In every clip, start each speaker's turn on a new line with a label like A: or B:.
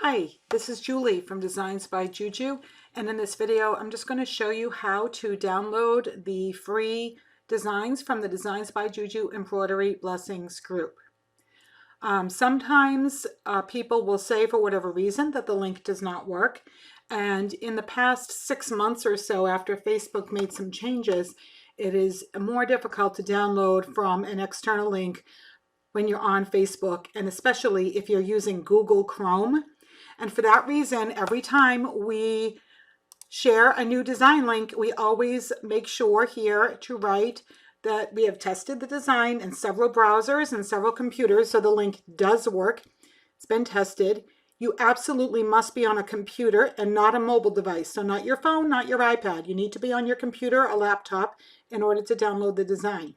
A: Hi, this is Julie from Designs by JuJu, and in this video I'm just going to show you how to download the free designs from the Designs by JuJu Embroidery Blessings Group. Sometimes people will say for whatever reason that the link does not work, and in the past 6 months or so after Facebook made some changes, it is more difficult to download from an external link when you're on Facebook, and especially if you're using Google Chrome. And for that reason, every time we share a new design link, we always make sure here to write that we have tested the design in several browsers and several computers, so the link does work. It's been tested. You absolutely must be on a computer and not a mobile device. So not your phone, not your iPad. You need to be on your computer or laptop in order to download the design.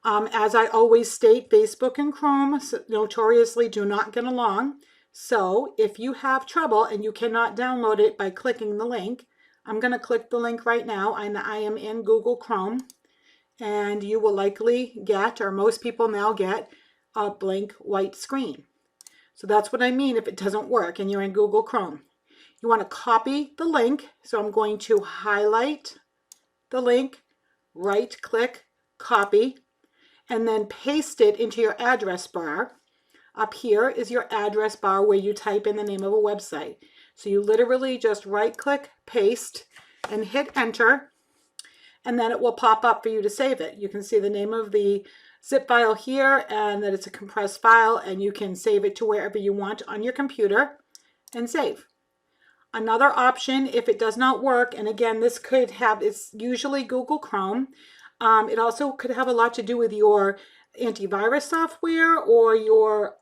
A: As I always state, Facebook and Chrome notoriously do not get along. So if you have trouble and you cannot download it by clicking the link, I'm going to click the link right now, and I am in Google Chrome, and you will likely get, or most people now get, a blank white screen. So that's what I mean if it doesn't work and you're in Google Chrome. You want to copy the link, so I'm going to highlight the link, right click, copy, and then paste it into your address bar. Up here is your address bar where you type in the name of a website. So you literally just right click, paste, and hit enter, and then it will pop up for you to save it. You can see the name of the zip file here and that it's a compressed file, and you can save it to wherever you want on your computer and save. Another option, if it does not work, and again, this could have, it's usually Google Chrome. It also could have a lot to do with your antivirus software or your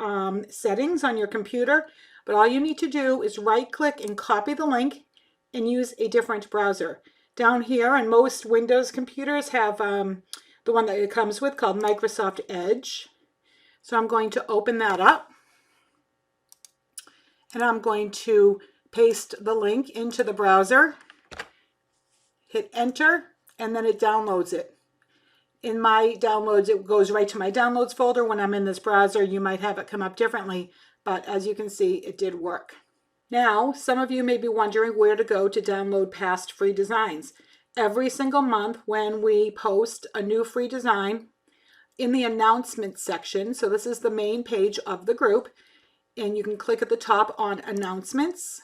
A: settings on your computer. But all you need to do is right click and copy the link and use a different browser. Down here, and most Windows computers have the one that it comes with called Microsoft Edge. So I'm going to open that up, and I'm going to paste the link into the browser, hit enter, and then it downloads it. In my downloads, it goes right to my downloads folder. When I'm in this browser, you might have it come up differently, but as you can see, it did work. Now, some of you may be wondering where to go to download past free designs. Every single month when we post a new free design, in the announcements section, so this is the main page of the group, and you can click at the top on announcements.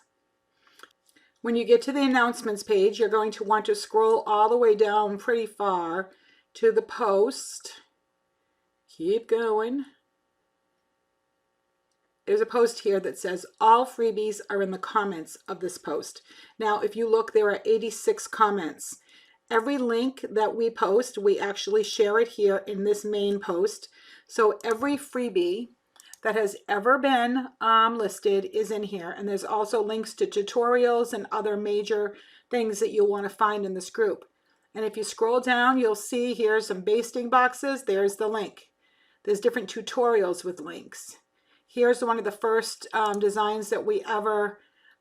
A: When you get to the announcements page, you're going to want to scroll all the way down pretty far to the post. Keep going. There's a post here that says all freebies are in the comments of this post. Now, if you look, there are 86 comments. Every link that we post, we actually share it here in this main post. So every freebie that has ever been listed is in here. And there's also links to tutorials and other major things that you'll want to find in this group. And if you scroll down, you'll see here's some basting boxes. There's the link. There's different tutorials with links. Here's one of the first designs that we ever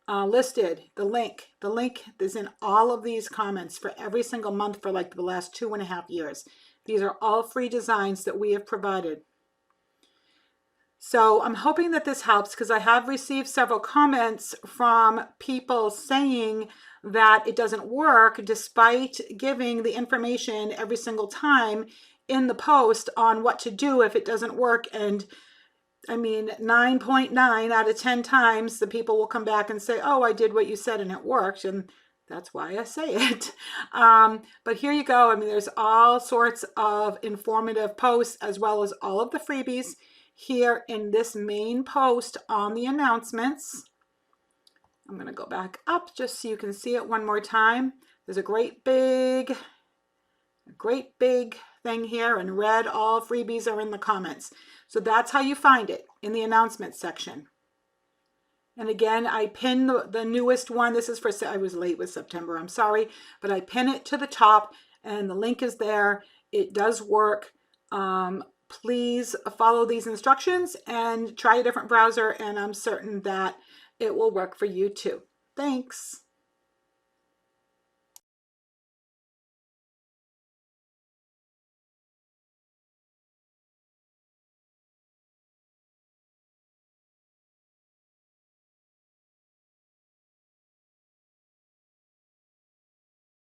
A: listed, the link. The link is in all of these comments for every single month for like the last 2.5 years. These are all free designs that we have provided. So I'm hoping that this helps, because I have received several comments from people saying that it doesn't work despite giving the information every single time in the post on what to do if it doesn't work. And I mean, 9.9 out of 10 times the people will come back and say, oh, I did what you said and it worked. And that's why I say it. But here you go. I mean, there's all sorts of informative posts as well as all of the freebies here in this main post on the announcements. I'm going to go back up just so you can see it one more time. There's a great big thing here in red. All freebies are in the comments. So that's how you find it, in the announcements section. And again, I pin the newest one. This is for, I was late with September, I'm sorry, but I pin it to the top and the link is there. It does work. Please follow these instructions and try a different browser, and I'm certain that it will work for you too. Thanks.